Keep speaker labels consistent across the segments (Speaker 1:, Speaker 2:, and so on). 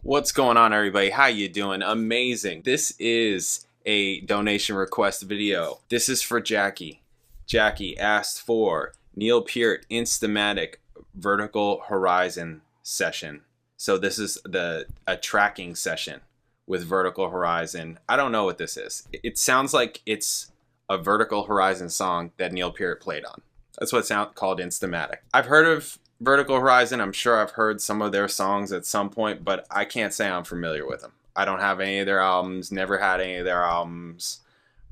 Speaker 1: What's going on, everybody? How you doing? Amazing. This is a donation request video. This is for Jackie. Jackie asked for Neil Peart INSTAMATIC Vertical Horizon session. So this is a tracking session with Vertical Horizon. I don't know what this is. It sounds like it's a Vertical Horizon song that Neil Peart played on. That's what it's called, INSTAMATIC. I've heard of Vertical Horizon. I'm sure I've heard some of their songs at some point, but I can't say I'm familiar with them. I don't have any of their albums, never had any of their albums,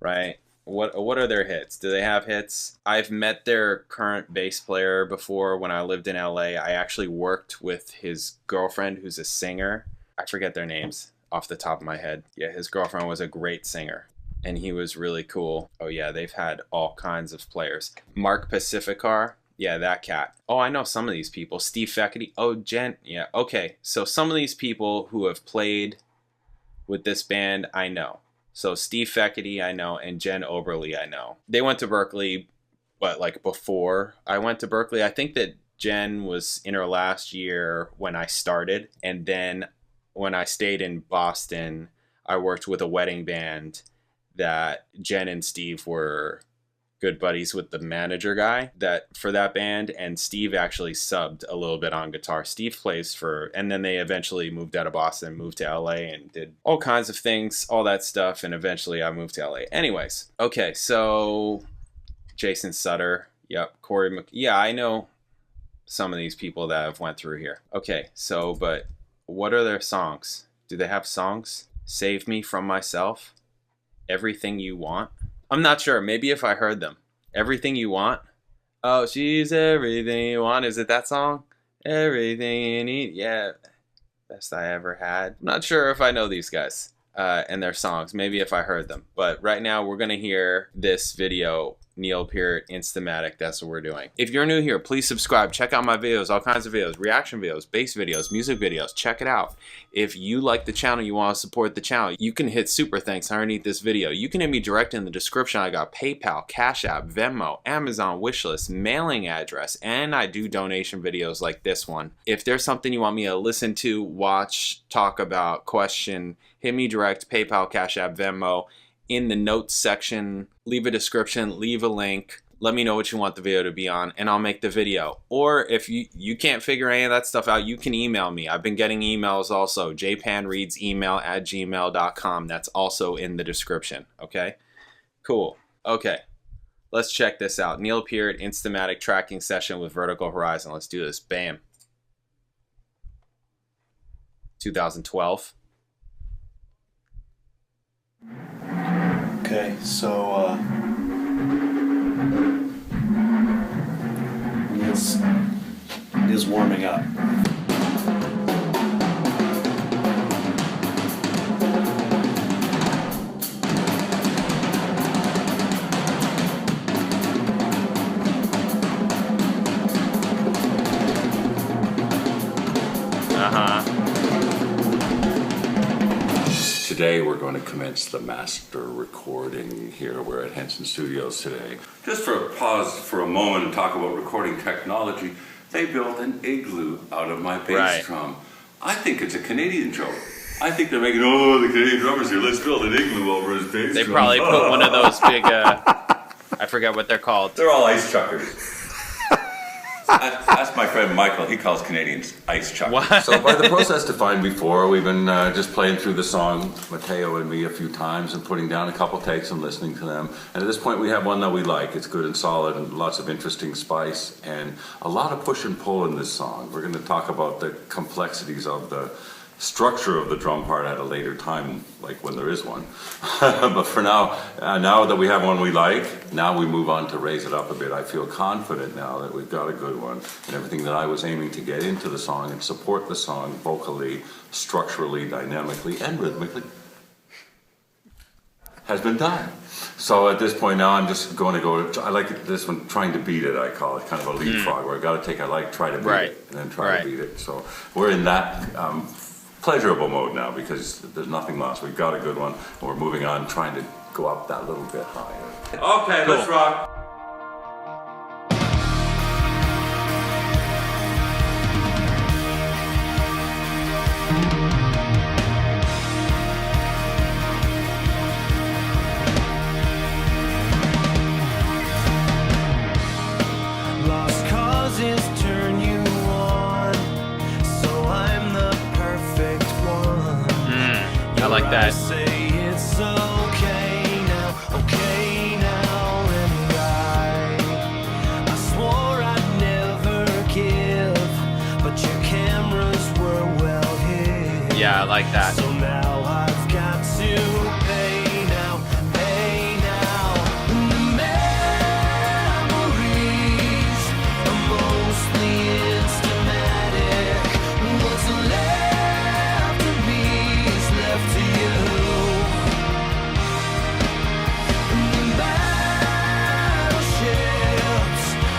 Speaker 1: right? What are their hits? Do they have hits? I've met their current bass player before when I lived in LA. I actually worked with his girlfriend who's a singer. I forget their names off the top of my head. Yeah, his girlfriend was a great singer and he was really cool. Oh yeah, they've had all kinds of players. Mark Pacificar. Yeah, that cat. Oh, I know some of these people. Steve Feckety. Oh, Jen. Yeah, okay. So some of these people who have played with this band, I know. So Steve Feckety, I know, and Jen Oberly, I know. They went to Berkeley, but like before I went to Berkeley. I think that Jen was in her last year when I started. And then when I stayed in Boston, I worked with a wedding band that Jen and Steve were good buddies with the manager guy for that band, and Steve actually subbed a little bit on guitar. Steve plays and then they eventually moved out of Boston, moved to LA and did all kinds of things, all that stuff, and eventually I moved to LA. Anyways, okay, so Jason Sutter, yep, yeah, I know some of these people that have went through here. Okay, so, but what are their songs? Do they have songs? Save Me From Myself? Everything You Want? I'm not sure. Maybe if I heard them. Everything You Want. Oh, she's everything you want. Is it that song? Everything you need. Yeah. Best I Ever Had. I'm not sure if I know these guys and their songs. Maybe if I heard them. But right now we're going to hear this video. Neil Peart INSTAMATIC. That's what we're doing. If you're new here, please subscribe. Check out my videos, all kinds of videos, reaction videos, bass videos, music videos. Check it out. If you like the channel, you want to support the channel, you can hit super thanks underneath this video. You can hit me direct in the description. I got PayPal, Cash App, Venmo, Amazon wishlist, mailing address, and I do donation videos like this one. If there's something you want me to listen to, watch, talk about, question, hit me direct, PayPal, Cash App, Venmo. In the notes section, leave a description, leave a link, let me know what you want the video to be on, and I'll make the video. Or if you can't figure any of that stuff out, you can email me. I've been getting emails also, jpanreadsemail@gmail.com. That's also in the description, okay? Cool. Okay, let's check this out. Neil Peart INSTAMATIC tracking session with Vertical Horizon. Let's do this. Bam. 2012.
Speaker 2: Okay, so it is warming up.
Speaker 3: Today we're going to commence the master recording here. We're at Henson Studios today. Just for a pause for a moment and talk about recording technology, they built an igloo out of my bass drum. I think it's a Canadian joke. I think they're making, oh, the Canadian drummer's here, let's build an igloo over his bass drum.
Speaker 1: They probably put one of those big, I forget what they're called.
Speaker 3: They're all ice chuckers. That's my friend Michael. He calls Canadians ice chuckers.
Speaker 1: What?
Speaker 3: So by the process defined before, we've been just playing through the song, Mateo and me, a few times and putting down a couple takes and listening to them. And at this point we have one that we like. It's good and solid and lots of interesting spice and a lot of push and pull in this song. We're going to talk about the complexities of the structure of the drum part at a later time, like when there is one. But for now, now that we have one we like, now we move on to raise it up a bit. I feel confident now that we've got a good one, and everything that I was aiming to get into the song and support the song vocally, structurally, dynamically, and rhythmically has been done. So at this point now, I'm just going to go, I like this one, trying to beat it, I call it, kind of a leapfrog, where I got to take try to beat it, and then try to beat it. So we're in that pleasurable mode now because there's nothing lost. We've got a good one, and we're moving on, trying to go up that little bit higher. Okay, cool. Let's rock.
Speaker 1: like that.
Speaker 4: Say it's okay now and right. I swore I'd never give, but your cameras were well hid.
Speaker 1: Yeah, I like that.
Speaker 4: So now I've got to pay now. The memories are mostly instamatic. What's left of me is left to you. The battleships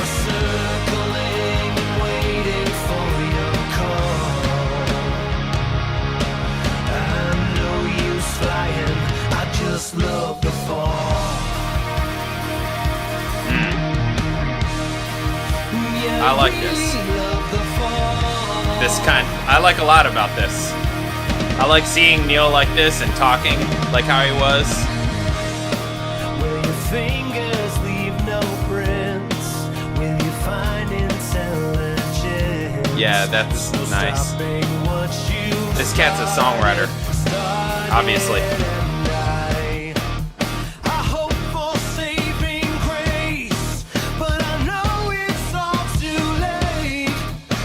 Speaker 4: are circling and waiting for your call. I'm no use flying, I just love the fall.
Speaker 1: I like this. I like a lot about this. I like seeing Neil like this and talking like how he was.
Speaker 4: Where your fingers leave no prints, will you find intelligence?
Speaker 1: Yeah, that's
Speaker 4: No
Speaker 1: nice.
Speaker 4: stopping what you
Speaker 1: This cat's a songwriter,
Speaker 4: started
Speaker 1: obviously.
Speaker 4: and I hope for saving grace, but I know it's all too late.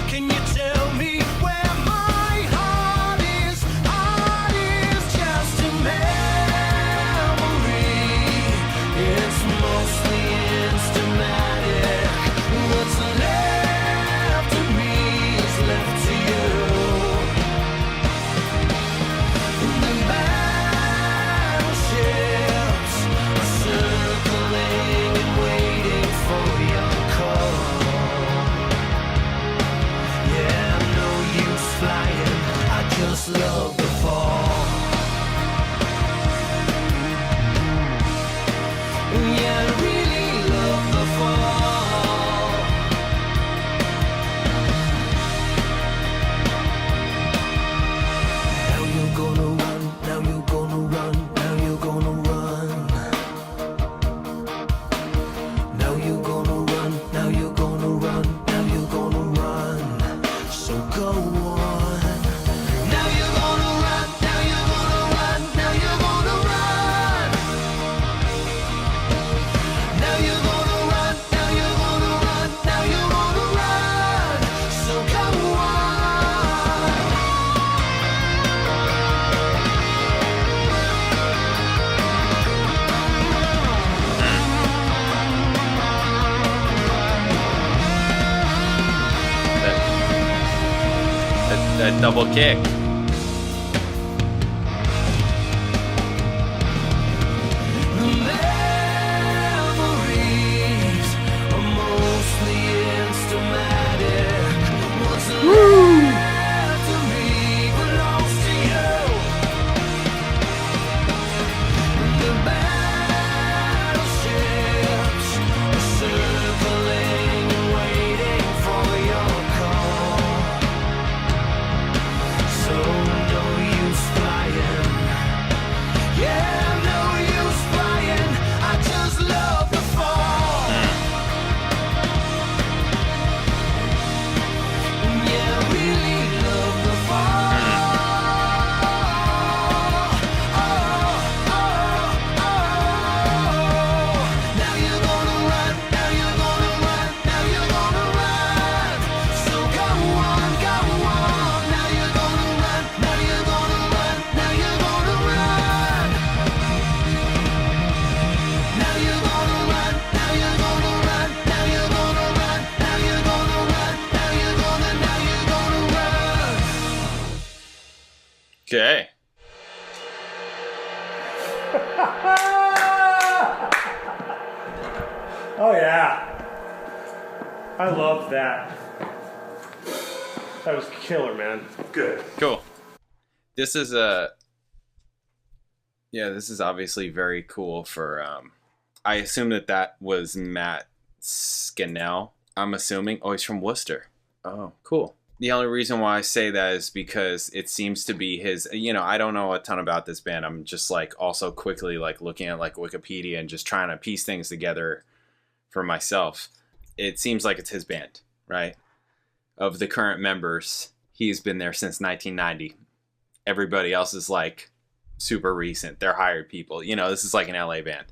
Speaker 4: Can you tell me where my heart is? Heart is just a memory. It's mostly instamatic. What's left of me is left to you. The battleships are circling and waiting for your call. Yeah, no use flying, I just love the fall. Yeah, I really love the fall. Now you're gonna run, now you're gonna run, now you're gonna run. Now you're gonna run, now you're gonna run, now you're gonna run. So go on. Now you're gonna run, now you're gonna run, now you're gonna run. Now you're gonna run, now you're gonna run, now you're gonna run. So go on.
Speaker 1: That double kick.
Speaker 4: Memories are mostly instamatic. What's left of me belongs to you. The battleships are circling and waiting for your call. So no use flying. Yeah, no use flying. I just love the fall. Yeah, I really love the fall. Now you're gonna run, now you're gonna run, now you're gonna run. So go on, go on. Now you're gonna run, now you're gonna run, now you're gonna run. Now you're gonna run, now you're gonna run, now you're gonna run, now you're gonna run, now you're gonna run.
Speaker 1: Okay.
Speaker 5: Oh yeah. I love that. That was killer, man.
Speaker 2: Good.
Speaker 1: Cool. This is this is obviously very cool for I assume that was Matt Scannell. I'm assuming. Oh, he's from Worcester. Oh, cool. The only reason why I say that is because it seems to be his, I don't know a ton about this band. I'm just like also quickly like looking at like Wikipedia and just trying to piece things together for myself. It seems like it's his band, right? Of the current members, he's been there since 1990. Everybody else is like super recent. They're hired people. You know, this is like an LA band.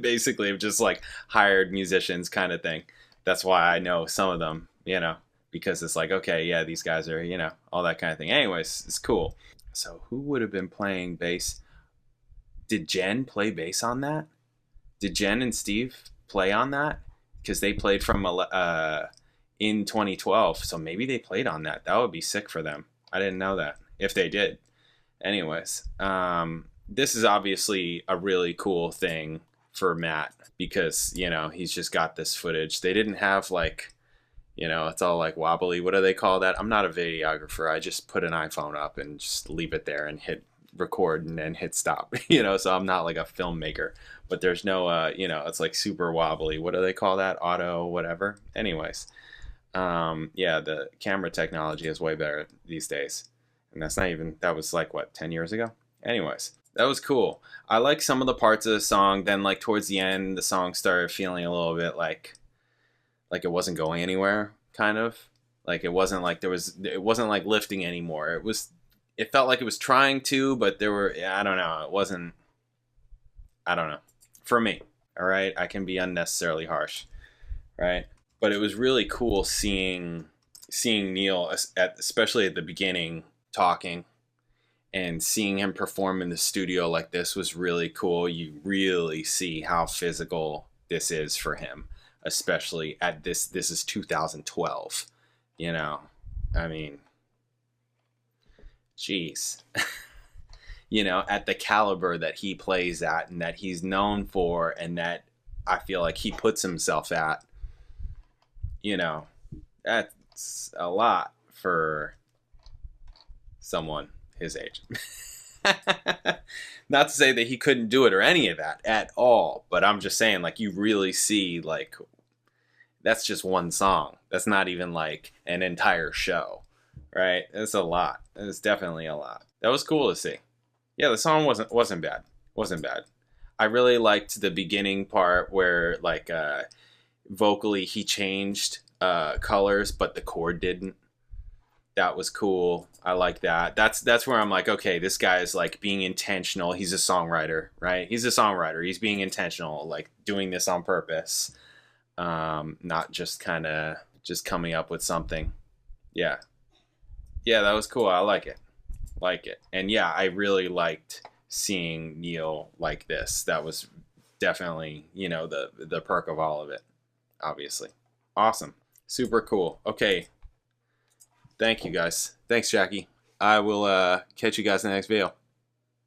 Speaker 1: Basically, just like hired musicians kind of thing. That's why I know some of them, you know, because it's like, okay, yeah, these guys are, you know, all that kind of thing. Anyways, it's cool. So who would have been playing bass? Did Jen play bass on that? Did Jen and Steve play on that? Because they played from in 2012, so maybe they played on that. That would be sick for them. I didn't know that, if they did. Anyways, this is obviously a really cool thing for Matt because, you know, he's just got this footage. They didn't have like, you know, it's all like wobbly. What do they call that? I'm not a videographer. I just put an iPhone up and just leave it there and hit record and then hit stop, you know, so I'm not like a filmmaker, but there's no, you know, it's like super wobbly. What do they call that? Auto, whatever. Anyways, yeah, the camera technology is way better these days. And that's not even, that was like, what, 10 years ago? Anyways, that was cool. I like some of the parts of the song. Then like towards the end, the song started feeling a little bit like it wasn't going anywhere, kind of. Like it wasn't like it wasn't like lifting anymore. It felt like it was trying to, but there were, I don't know, it wasn't, I don't know. For me, all right? I can be unnecessarily harsh, right? But it was really cool seeing Neil, especially at the beginning, talking and seeing him perform in the studio like this was really cool. You really see how physical this is for him, especially at this is 2012, you know? I mean, jeez. You know, at the caliber that he plays at and that he's known for and that I feel like he puts himself at, you know, that's a lot for someone his age. Not to say that he couldn't do it or any of that at all, but I'm just saying, like, you really see, like, that's just one song. That's not even like an entire show, right? It's a lot. It's definitely a lot. That was cool to see. Yeah, the song wasn't bad. Wasn't bad. I really liked the beginning part where, like, vocally he changed colors, but the chord didn't. That was cool. I like that. That's where I'm like, okay, this guy is like being intentional. He's a songwriter, right? He's a songwriter. He's being intentional, like doing this on purpose, not just kind of just coming up with something. Yeah, that was cool. I like it. And yeah, I really liked seeing Neil like this. That was definitely, you know, the perk of all of it, obviously. Awesome. Super cool. Okay. Thank you guys. Thanks, Jackie. I will catch you guys in the next video.